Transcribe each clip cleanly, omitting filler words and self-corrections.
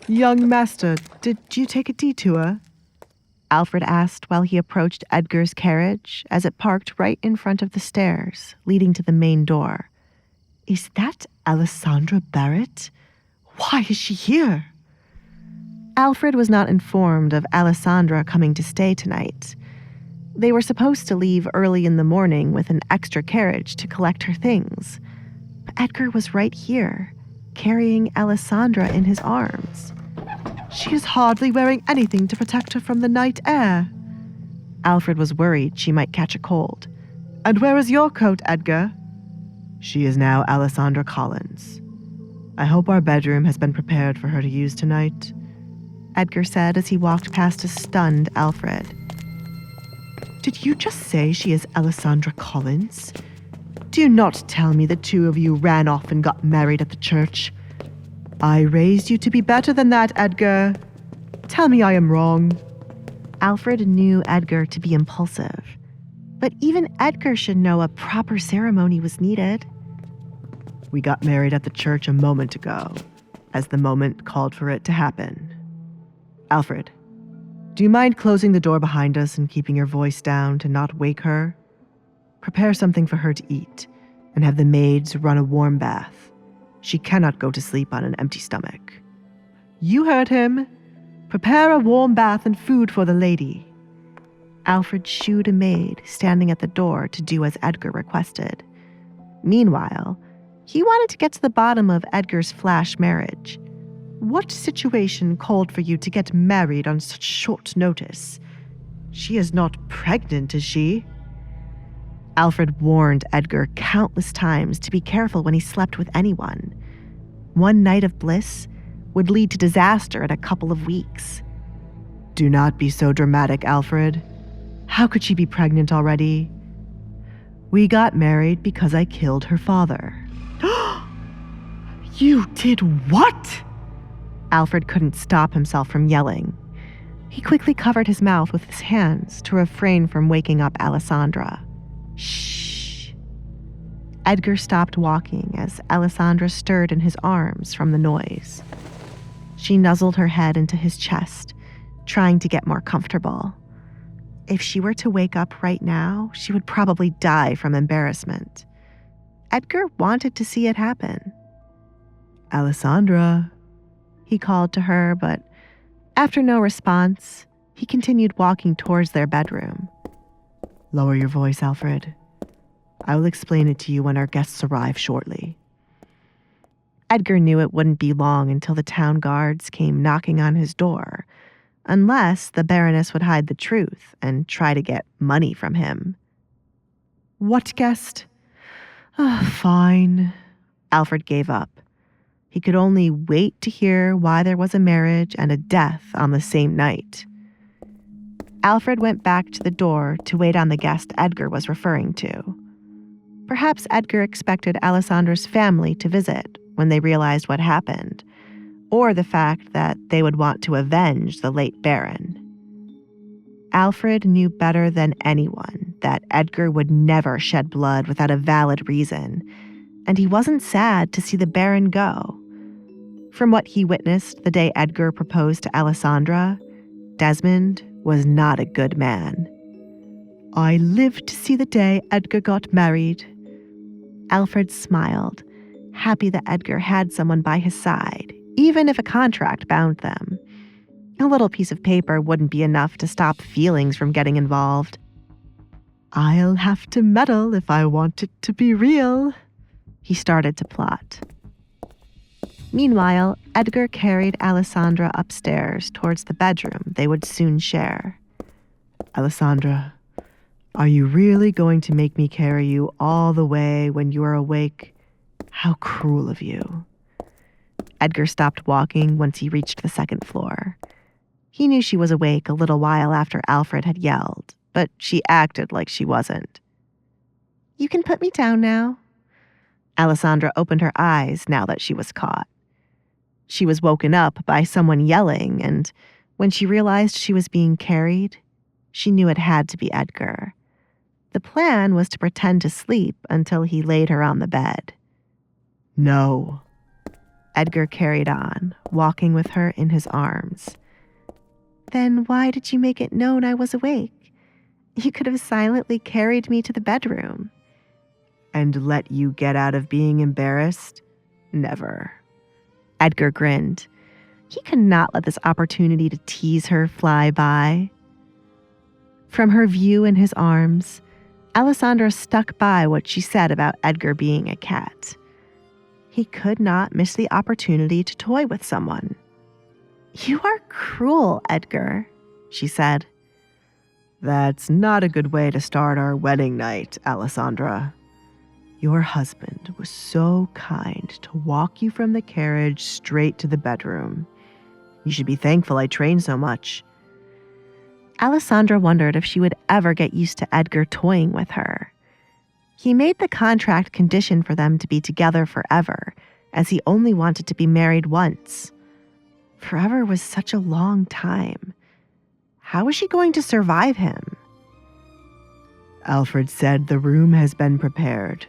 Young master, did you take a detour? Alfred asked while he approached Edgar's carriage as it parked right in front of the stairs leading to the main door. Is that Alessandra Barrett? Why is she here? Alfred was not informed of Alessandra coming to stay tonight. They were supposed to leave early in the morning with an extra carriage to collect her things. But Edgar was right here, carrying Alessandra in his arms. She is hardly wearing anything to protect her from the night air. Alfred was worried she might catch a cold. And where is your coat, Edgar? She is now Alessandra Collins. I hope our bedroom has been prepared for her to use tonight, Edgar said as he walked past a stunned Alfred. Did you just say she is Alessandra Collins? Do not tell me the two of you ran off and got married at the church. I raised you to be better than that, Edgar. Tell me I am wrong. Alfred knew Edgar to be impulsive, but even Edgar should know a proper ceremony was needed. We got married at the church a moment ago, as the moment called for it to happen. Alfred, do you mind closing the door behind us and keeping your voice down to not wake her? Prepare something for her to eat, and have the maids run a warm bath. She cannot go to sleep on an empty stomach. You heard him. Prepare a warm bath and food for the lady. Alfred shooed a maid standing at the door to do as Edgar requested. Meanwhile, he wanted to get to the bottom of Edgar's flash marriage. What situation called for you to get married on such short notice? She is not pregnant, is she? Alfred warned Edgar countless times to be careful when he slept with anyone. One night of bliss would lead to disaster in a couple of weeks. Do not be so dramatic, Alfred. How could she be pregnant already? We got married because I killed her father. You did what? Alfred couldn't stop himself from yelling. He quickly covered his mouth with his hands to refrain from waking up Alessandra. Shh. Edgar stopped walking as Alessandra stirred in his arms from the noise. She nuzzled her head into his chest, trying to get more comfortable. If she were to wake up right now, she would probably die from embarrassment. Edgar wanted to see it happen. Alessandra, he called to her, but after no response, he continued walking towards their bedroom. Lower your voice, Alfred. I will explain it to you when our guests arrive shortly. Edgar knew it wouldn't be long until the town guards came knocking on his door, unless the Baroness would hide the truth and try to get money from him. What guest? Fine. Alfred gave up. He could only wait to hear why there was a marriage and a death on the same night. Alfred went back to the door to wait on the guest Edgar was referring to. Perhaps Edgar expected Alessandra's family to visit when they realized what happened, or the fact that they would want to avenge the late Baron. Alfred knew better than anyone that Edgar would never shed blood without a valid reason, and he wasn't sad to see the Baron go. From what he witnessed the day Edgar proposed to Alessandra, Desmond was not a good man. I lived to see the day Edgar got married. Alfred smiled, happy that Edgar had someone by his side, even if a contract bound them. A little piece of paper wouldn't be enough to stop feelings from getting involved. I'll have to meddle if I want it to be real. He started to plot. Meanwhile, Edgar carried Alessandra upstairs towards the bedroom they would soon share. Alessandra, are you really going to make me carry you all the way when you are awake? How cruel of you. Edgar stopped walking once he reached the second floor. He knew she was awake a little while after Alfred had yelled, but she acted like she wasn't. You can put me down now. Alessandra opened her eyes now that she was caught. She was woken up by someone yelling, and when she realized she was being carried, she knew it had to be Edgar. The plan was to pretend to sleep until he laid her on the bed. No. Edgar carried on, walking with her in his arms. Then why did you make it known I was awake? You could have silently carried me to the bedroom. And let you get out of being embarrassed? Never. Edgar grinned. He could not let this opportunity to tease her fly by. From her view in his arms, Alessandra stuck by what she said about Edgar being a cat. He could not miss the opportunity to toy with someone. You are cruel, Edgar, she said. That's not a good way to start our wedding night, Alessandra. Your husband was so kind to walk you from the carriage straight to the bedroom. You should be thankful I trained so much. Alessandra wondered if she would ever get used to Edgar toying with her. He made the contract condition for them to be together forever, as he only wanted to be married once. Forever was such a long time. How was she going to survive him? Alfred said the room has been prepared.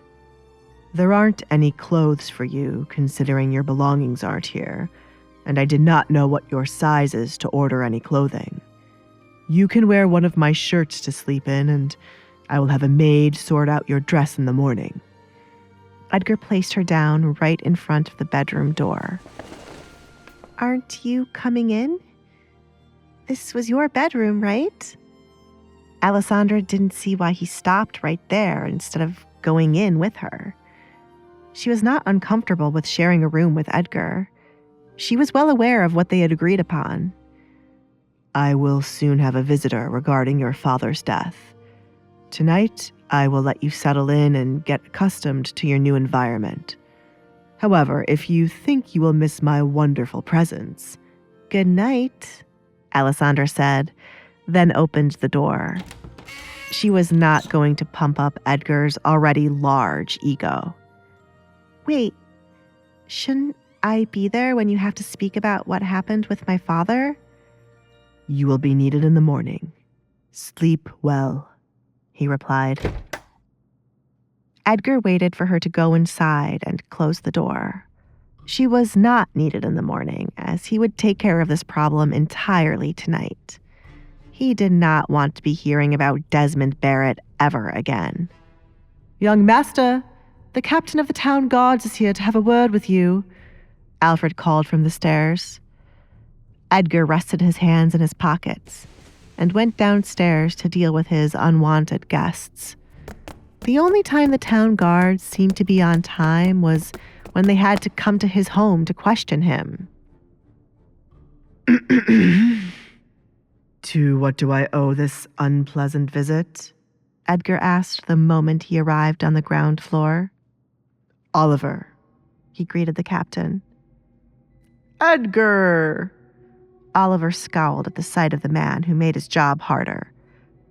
There aren't any clothes for you, considering your belongings aren't here, and I did not know what your size is to order any clothing. You can wear one of my shirts to sleep in, and I will have a maid sort out your dress in the morning. Edgar placed her down right in front of the bedroom door. Aren't you coming in? This was your bedroom, right? Alessandra didn't see why he stopped right there instead of going in with her. She was not uncomfortable with sharing a room with Edgar. She was well aware of what they had agreed upon. I will soon have a visitor regarding your father's death. Tonight, I will let you settle in and get accustomed to your new environment. However, if you think you will miss my wonderful presence, good night, Alessandra said, then opened the door. She was not going to pump up Edgar's already large ego. Wait, shouldn't I be there when you have to speak about what happened with my father? You will be needed in the morning. Sleep well, he replied. Edgar waited for her to go inside and close the door. She was not needed in the morning, as he would take care of this problem entirely tonight. He did not want to be hearing about Desmond Barrett ever again. Young master, the captain of the town guards is here to have a word with you, Alfred called from the stairs. Edgar rested his hands in his pockets and went downstairs to deal with his unwanted guests. The only time the town guards seemed to be on time was when they had to come to his home to question him. To what do I owe this unpleasant visit? Edgar asked the moment he arrived on the ground floor. Oliver, he greeted the captain. Edgar! Oliver scowled at the sight of the man who made his job harder.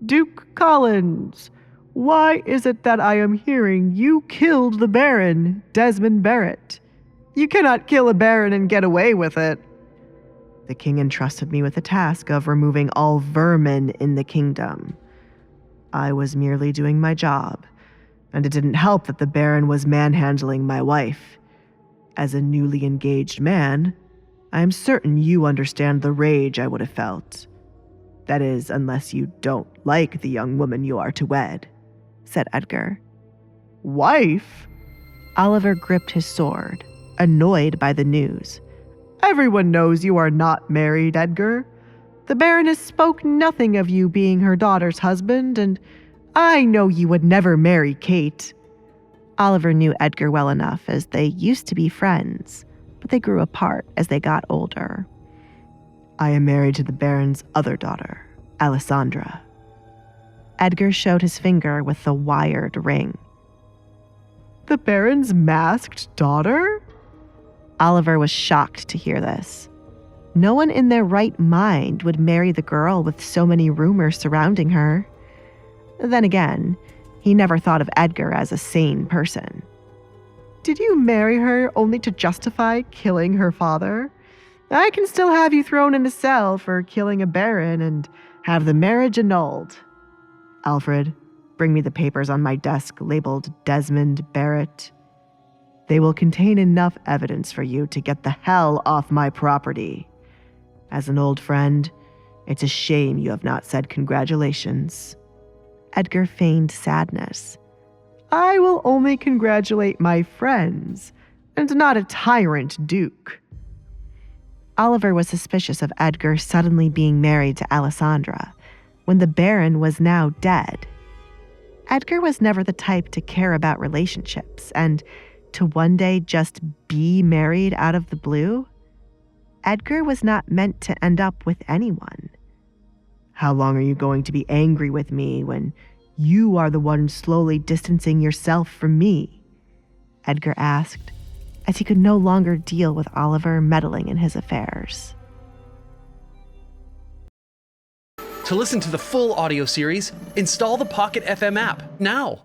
Duke Collins, why is it that I am hearing you killed the Baron, Desmond Barrett? You cannot kill a Baron and get away with it. The king entrusted me with the task of removing all vermin in the kingdom. I was merely doing my job, and it didn't help that the Baron was manhandling my wife. As a newly engaged man, I am certain you understand the rage I would have felt. That is, unless you don't like the young woman you are to wed, said Edgar. Wife? Oliver gripped his sword, annoyed by the news. Everyone knows you are not married, Edgar. The Baroness spoke nothing of you being her daughter's husband, and I know you would never marry Kate. Oliver knew Edgar well enough, as they used to be friends, but they grew apart as they got older. I am married to the Baron's other daughter, Alessandra. Edgar showed his finger with the wired ring. The Baron's masked daughter? Oliver was shocked to hear this. No one in their right mind would marry the girl with so many rumors surrounding her. Then again, he never thought of Edgar as a sane person. Did you marry her only to justify killing her father? I can still have you thrown in a cell for killing a baron and have the marriage annulled. Alfred, bring me the papers on my desk labeled Desmond Barrett. They will contain enough evidence for you to get the hell off my property. As an old friend, it's a shame you have not said congratulations." Edgar feigned sadness. "I will only congratulate my friends, and not a tyrant duke." Oliver was suspicious of Edgar suddenly being married to Alessandra, when the Baron was now dead. Edgar was never the type to care about relationships, and to one day just be married out of the blue? Edgar was not meant to end up with anyone. "How long are you going to be angry with me when you are the one slowly distancing yourself from me?" Edgar asked, as he could no longer deal with Oliver meddling in his affairs. To listen to the full audio series, install the Pocket FM app now.